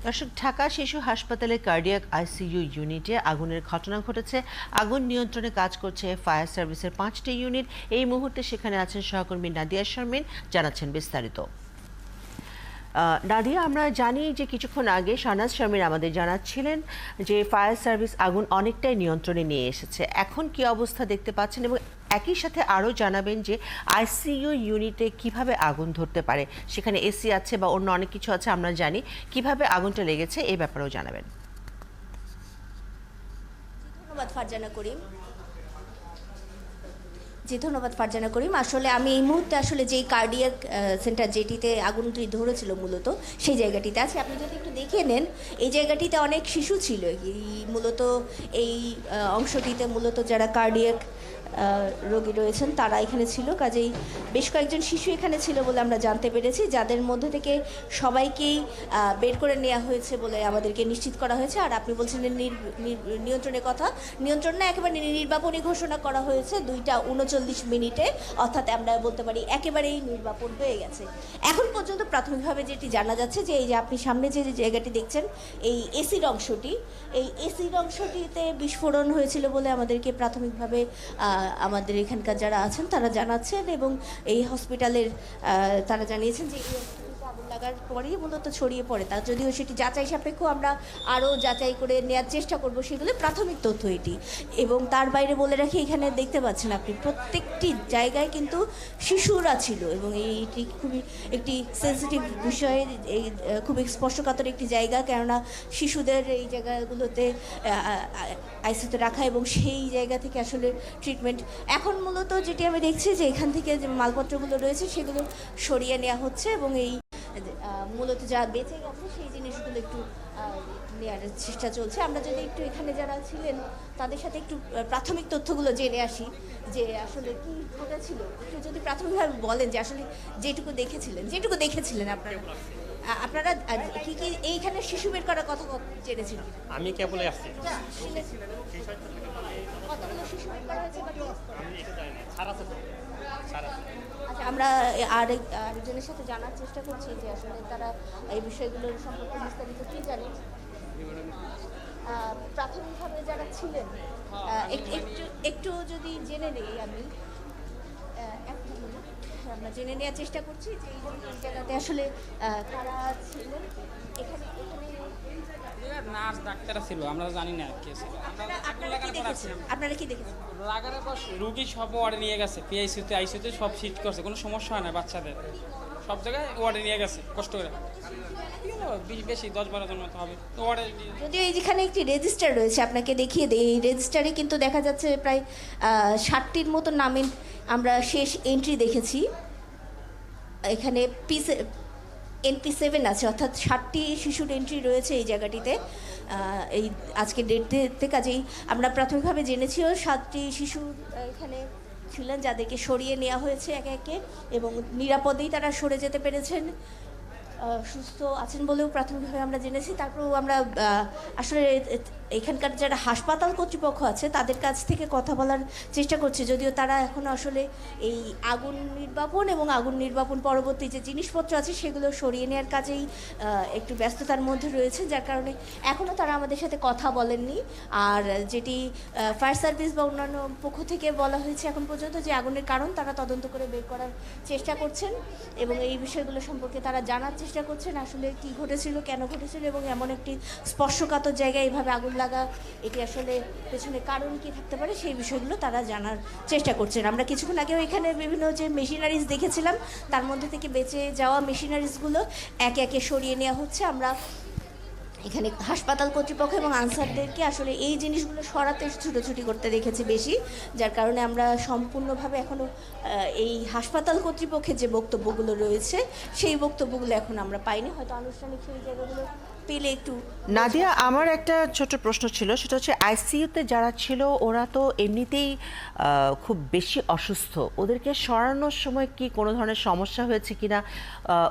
দর্শক, ঢাকা শিশু হাসপাতালে কার্ডিয়াক আইসিইউ ইউনিটে আগুনের ঘটনা ঘটেছে। আগুন নিয়ন্ত্রণে কাজ করছে ফায়ার সার্ভিসের 5টি ইউনিট। এই মুহূর্তে সেখানে আছেন সহকর্মী নাদিয়া শারমিন, জানাচ্ছেন বিস্তারিত। নাদিয়া, আমরা জানি যে কিছুক্ষণ আগে শাহনাজ শারমিন আমাদের জানাচ্ছিলেন যে ফায়ার সার্ভিস আগুন অনেকটাই নিয়ন্ত্রণে নিয়ে এসেছে। এখন কি অবস্থা দেখতে পাচ্ছেন, এবং একই সাথে আরও জানাবেন যে আইসিইউ ইউনিটে কিভাবে আগুন ধরতে পারে? সেখানে এসি আছে বা অন্য অনেক কিছু আছে আমরা জানি, কিভাবে আগুনটা লেগেছে এই ব্যাপারেও জানাবেন। ধন্যবাদ ফারজানা করিম। ধন্যবাদ ফারজানা করিম। আসলে আমি এই মুহূর্তে আসলে যেই কার্ডিয়াক সেন্টার যেটিতে আগুনটি ধরেছিল মূলত সেই জায়গাটিতে আছি। আপনি যদি একটু দেখে নেন, এই জায়গাটিতে অনেক শিশু ছিল। মূলত এই অংশটিতে মূলত যারা কার্ডিয়াক রোগী রয়েছেন তারা এখানে ছিল। কাজেই বেশ কয়েকজন শিশু এখানে ছিল বলে আমরা জানতে পেরেছি, যাদের মধ্যে থেকে সবাইকেই বের করে নেওয়া হয়েছে বলে আমাদেরকে নিশ্চিত করা হয়েছে। আর আপনি বলছিলেন নিয়ন্ত্রণের কথা, নিয়ন্ত্রণ না, একেবারে নির্বাপনী ঘোষণা করা হয়েছে 2টা 39 মিনিটে, অর্থাৎ আমরা বলতে পারি একেবারেই নির্বাপন হয়ে গেছে। এখন পর্যন্ত প্রাথমিকভাবে যেটি জানা যাচ্ছে যে এই যে আপনি সামনে যে জায়গাটি দেখছেন, এই এসির অংশটি, এই এসির অংশটিতে বিস্ফোরণ হয়েছিল বলে আমাদেরকে প্রাথমিকভাবে আমাদের এখানকার যারা আছেন তারা জানাচ্ছেন, এবং এই হসপিটালের তারা জানিয়েছেন যে এই আগুন লাগার পরেই মূলত ছড়িয়ে পড়ে। তা যদিও সেটি যাচাই সাপেক্ষ, আমরা আরও যাচাই করে নেওয়ার চেষ্টা করব, সেগুলো প্রাথমিক তথ্য এটি। এবং তার বাইরে বলে রাখি, এখানে দেখতে পাচ্ছেন আপনি প্রত্যেকটি জায়গায় কিন্তু শিশুরা ছিল, এবং এইটি খুবই একটি সেন্সিটিভ বিষয়, এই খুবই স্পর্শকাতর একটি জায়গা, কেননা শিশুদের এই জায়গাগুলোতে আইসিইউতে রাখা এবং সেই জায়গা থেকে আসলে ট্রিটমেন্ট। এখন মূলত যেটি আমি দেখছি যে এখান থেকে যে মালপত্রগুলো রয়েছে সেগুলো সরিয়ে নেওয়া হচ্ছে, এবং এই মূলত যা বেঁচে গেছে সেই জিনিসগুলো একটু নেওয়ার চেষ্টা চলছে। আমরা যদি একটু এখানে যারা ছিলেন তাদের সাথে একটু প্রাথমিক তথ্যগুলো জেনে আসি যে আসলে কি ঘটেছিল, একটু যদি প্রাথমিকভাবে বলেন যে আসলে যেটুকু দেখেছিলেন আপনারা কি কি এইখানে শিশু বের করার কথা জেনেছিলেন? আমি কেবলই আসছি। কতগুলো শিশু বের করা হয়েছে? আচ্ছা, আমরা আরেকজনের সাথে জানার চেষ্টা করছি যে আসলে তারা এই বিষয়গুলোর সম্পর্কে বিস্তারিত কি জানেন। প্রাথমিকভাবে যারা ছিলেন একটু যদি জেনে নেই, আমি আমরা জেনে নেওয়ার চেষ্টা করছি যে এই জায়গাতে আসলে কারা ছিলেন। এখানে নার্স ডাক্তার ছিল, আমরা জানি না কে ছিল। আপনারা কি দেখেছেন? লাগার পর রুগী সব ওয়ার্ডে নিয়ে গেছে, পিআইসিউতে আইসিউতে সব শিফট করছে, কোনো সমস্যা হয় না বাচ্চাদের, সব জায়গায় ওয়ার্ডে নিয়ে গেছে কষ্ট করে। বেশি 10-12 জন মতো হবে তো ওয়ার্ডে। যদিও এই যেখানে একটি রেজিস্টার রয়েছে, আপনাকে দেখিয়ে দিই, এই রেজিস্টারে কিন্তু দেখা যাচ্ছে প্রায় 60টির মতো নামের আমরা শেষ এন্ট্রি দেখেছি। এখানে NP7 আছে, অর্থাৎ 60টি শিশুর এন্ট্রি রয়েছে এই জায়গাটিতে এই আজকের ডেটতে। কাজেই আমরা প্রাথমিকভাবে জেনেছিও 7টি শিশু এখানে ছিলেন, যাদেরকে সরিয়ে নেওয়া হয়েছে একে একে, এবং নিরাপদেই তারা সরে যেতে পেরেছেন, সুস্থ আছেন বলেও প্রাথমিকভাবে আমরা জেনেছি। তারপরেও আমরা আসলে এখানকার যারা হাসপাতাল কর্তৃপক্ষ আছে তাদের কাছ থেকে কথা বলার চেষ্টা করছি, যদিও তারা এখনও আসলে এই আগুন নির্বাপন এবং আগুন নির্বাপন পরবর্তী যে জিনিসপত্র আছে সেগুলো সরিয়ে নেওয়ার কাজেই একটু ব্যস্ততার মধ্যে রয়েছে, যার কারণে এখনও তারা আমাদের সাথে কথা বলেননি। আর যেটি ফায়ার সার্ভিস বা অন্যান্য পক্ষ থেকে বলা হয়েছে এখন পর্যন্ত যে আগুনের কারণ তারা তদন্ত করে বের করার চেষ্টা করছেন, এবং এই বিষয়গুলো সম্পর্কে তারা জানার চেষ্টা করছেন আসলে কি ঘটেছিল, কেন ঘটেছিল, এবং এমন একটি স্পর্শকাতর জায়গায় এইভাবে আগুন লাগা, এটি আসলে পেছনে কারণ কি থাকতে পারে সেই বিষয়গুলো তারা জানার চেষ্টা করছেন। আমরা কিছুক্ষণ আগেও এখানে বিভিন্ন যে মেশিনারিজ দেখেছিলাম, তার মধ্যে থেকে বেঁচে যাওয়া মেশিনারিজগুলো একে একে সরিয়ে নেওয়া হচ্ছে। আমরা এখানে হাসপাতাল কর্তৃপক্ষ এবং আনসারদেরকে আসলে এই জিনিসগুলো সরাতে ছুটোছুটি করতে দেখেছি বেশি, যার কারণে আমরা সম্পূর্ণভাবে এখনও এই হাসপাতাল কর্তৃপক্ষের যে বক্তব্যগুলো রয়েছে সেই বক্তব্যগুলো এখন আমরা পাইনি, হয়তো আনুষ্ঠানিক সেই জায়গাগুলো পেলে একটু। নাদিয়া, আমার একটা ছোট প্রশ্ন ছিল, সেটা হচ্ছে আইসিইউতে যারা ছিল ওরা তো এমনিতেই খুব বেশি অসুস্থ, ওদেরকে সরানোর সময় কি কোনো ধরনের সমস্যা হয়েছে কিনা,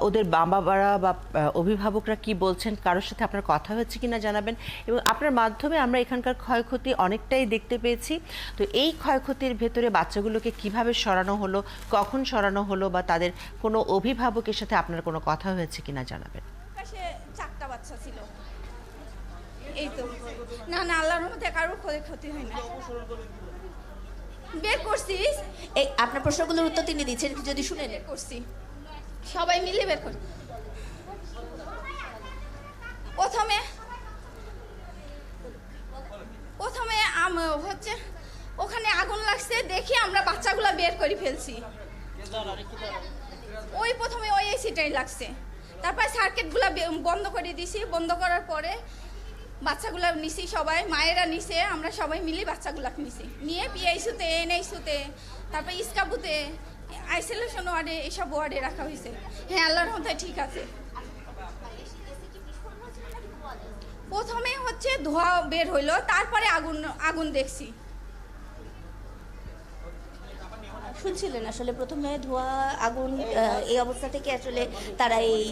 ওদের বাবারা বা অভিভাবকরা কি বলছেন, কারোর সাথে আপনার কথা হয়েছে কিনা জানাবেন। এবং আপনার মাধ্যমে আমরা এখানকার ক্ষয়ক্ষতি অনেকটাই দেখতে পেয়েছি, তো এই ক্ষয়ক্ষতির ভেতরে বাচ্চাগুলোকে কিভাবে সরানো হলো, কখন সরানো হলো, বা তাদের কোনো অভিভাবকের সাথে আপনার কোনো কথা হয়েছে কিনা জানাবেন। চারটা বাচ্চা ছিল। এই তো না না, আল্লাহর রহমতে কারোর ক্ষতি হয় না। বের করছি, এই আপনার প্রশ্নগুলোর উত্তর তিনি দিচ্ছেন, যদি শুনে নেন। বের করছি, সবাই মিলে বের করছি। প্রথমে হচ্ছে ওখানে আগুন লাগছে দেখি আমরা বাচ্চাগুলা বের করে ফেলছি। ওই প্রথমে ওই এসিটাই লাগছে, তারপরে সার্কিটগুলা বন্ধ করে দিছি। বন্ধ করার পরে বাচ্চাগুলা নিছি, সবাই মায়েরা নিছে, আমরা সবাই মিলে বাচ্চাগুলা নিছি, নিয়ে পিআইসিউতে, এনআইসিউতে, তারপরে ইস্কাবুতে, আইসোলেশন ওয়ার্ডে, এইসব ওয়ার্ডে রাখা হয়েছে। হ্যাঁ, আল্লাহর রহমতে ঠিক আছে। প্রথমে হচ্ছে ধোঁয়া বের হইলো, তারপরে আগুন দেখছি। শুনছিলেন আসলে প্রথমে ধোঁয়া আগুন, এই অবস্থা থেকে আসলে তারা এই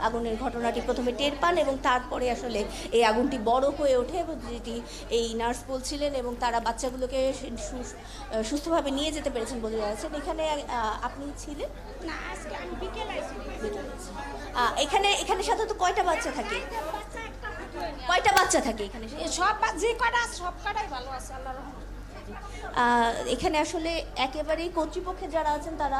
আগুনের ঘটনাটি প্রথমে টের পান এবং তারপরে আসলে এই আগুনটি বড় হয়ে ওঠে এবং যেটি এই নার্স বলছিলেন এবং তারা বাচ্চাগুলোকে সুস্থভাবে নিয়ে যেতে পেরেছেন বলে জানাচ্ছেন। এখানে আপনি ছিলেন না, আজকে আমি বিকেলে আইছি। এখানে সাধারণত কয়টা বাচ্চা থাকে? কয়টা বাচ্চা থাকে এখানে? সব যে কটা আছে সব কটাই ভালো আছে, আল্লাহর রহমতে। এখানে আসলে একেবারেই কর্তৃপক্ষে যারা আছেন তারা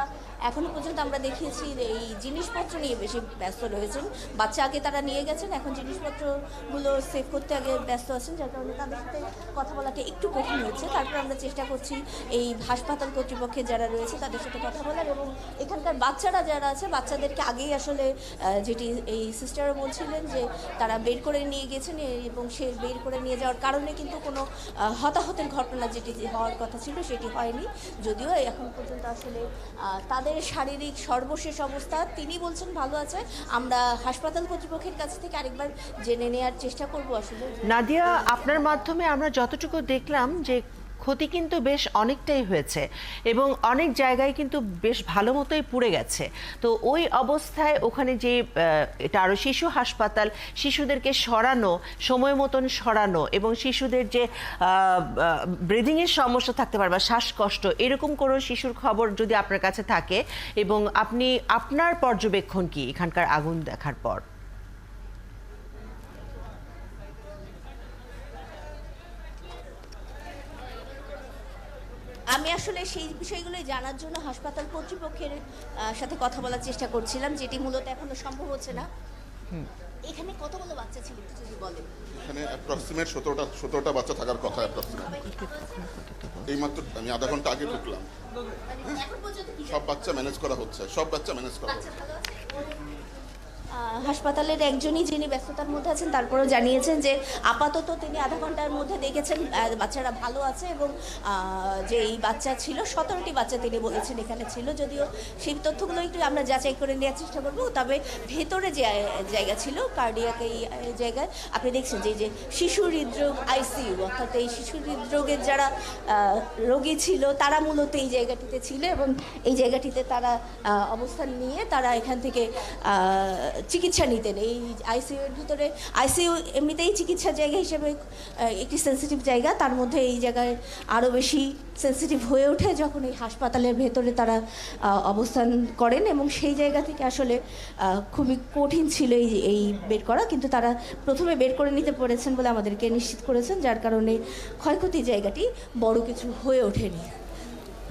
এখনো পর্যন্ত আমরা দেখিয়েছি এই জিনিসপত্র নিয়ে বেশি ব্যস্ত রয়েছেন। বাচ্চা আগে তারা নিয়ে গেছেন, এখন জিনিসপত্রগুলো সেভ করতে আগে ব্যস্ত আছেন, যার কারণে তাদের সাথে কথা বলাটা একটু কঠিন হচ্ছে। তারপর আমরা চেষ্টা করছি এই হাসপাতাল কর্তৃপক্ষে যারা রয়েছে তাদের সাথে কথা বলার, এবং এখানকার বাচ্চারা যারা আছে বাচ্চাদেরকে আগেই আসলে যেটি এই সিস্টারও বলছিলেন যে তারা বের করে নিয়ে গেছেন এবং সে বের করে নিয়ে যাওয়ার কারণে কিন্তু কোনো হতাহতের ঘটনা যেটি হওয়ার কথা ছিল সেটি হয়নি। যদিও এখন পর্যন্ত আসলে তাদের শারীরিক সর্বশেষ অবস্থা তিনি বলছেন ভালো আছে। আমরা হাসপাতাল কর্তৃপক্ষের কাছ থেকে আরেকবার জেনে নেওয়ার চেষ্টা করব। আসলে নাদিয়া, আপনার মাধ্যমে আমরা যতটুকু দেখলাম যে ক্ষতি কিন্তু বেশ অনেকটাই হয়েছে এবং অনেক জায়গায় কিন্তু বেশ ভালো মতোই পুড়ে গেছে। তো ওই অবস্থায় ওখানে যে এটা আরও শিশু হাসপাতাল, শিশুদেরকে সরানো, সময় মতন সরানো এবং শিশুদের যে ব্রিদিংয়ের সমস্যা থাকতে পারে বা শ্বাসকষ্ট, এরকম কোনো শিশুর খবর যদি আপনার কাছে থাকে এবং আপনি আপনার পর্যবেক্ষণ কি এখানকার আগুন দেখার পর? আমি আসলে সেই বিষয়গুলোই জানার জন্য হাসপাতাল কর্তৃপক্ষের সাথে কথা বলার চেষ্টা করছিলাম, যেটি মূলত এখনো সম্ভব হচ্ছে না। এখানে কতগুলো বাচ্চা ছিল একটু যদি বলেন? এখানে অ্যাপ্রক্সিমেট 17টা বাচ্চা থাকার কথা। এইমাত্র আমি আধা ঘন্টা আগে ঢুকলাম। এখন পর্যন্ত কি সব বাচ্চা ম্যানেজ করা হচ্ছে, সব বাচ্চা ম্যানেজ করা হচ্ছে। হাসপাতালের একজনই যিনি ব্যস্ততার মধ্যে আছেন তারপরেও জানিয়েছেন যে আপাতত তিনি আধা ঘন্টার মধ্যে দেখেছেন বাচ্চারা ভালো আছে এবং যে এই বাচ্চা ছিল 17টি বাচ্চা তিনি বলেছেন এখানে ছিল। যদিও সেই তথ্যগুলো একটু আমরা যাচাই করে নেওয়ার চেষ্টা করব। তবে ভেতরে যে জায়গা ছিল কার্ডিয়াক, এই জায়গায় আপনি দেখছেন যে শিশু হৃদরোগ আইসিইউ, অর্থাৎ এই শিশু হৃদরোগের যারা রোগী ছিল তারা মূলত এই জায়গাটিতে ছিল এবং এই জায়গাটিতে তারা অবস্থান নিয়ে তারা এখান থেকে চিকিৎসা নিতেন। এই আইসিইউ এর ভিতরে, আইসিইউ এমনিতেই চিকিৎসার জায়গা হিসেবে একটি সেন্সিটিভ জায়গা, তার মধ্যে এই জায়গায় আরও বেশি সেন্সিটিভ হয়ে ওঠে যখন এই হাসপাতালের ভেতরে তারা অবস্থান করেন এবং সেই জায়গা থেকে আসলে খুবই কঠিন ছিল এই বের করা, কিন্তু তারা প্রথমে বের করে নিতে পেরেছেন বলে আমাদেরকে নিশ্চিত করেছেন, যার কারণে ক্ষয়ক্ষতির জায়গাটি বড় কিছু হয়ে ওঠেনি।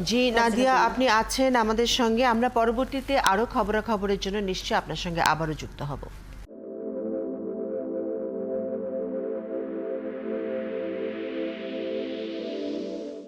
জি নাদিয়া, আপনি আছেন আমাদের সঙ্গে। আমরা পরবর্তীতে আরও খবরাখবরের জন্য নিশ্চয়ই আপনার সঙ্গে আবারও যুক্ত হব।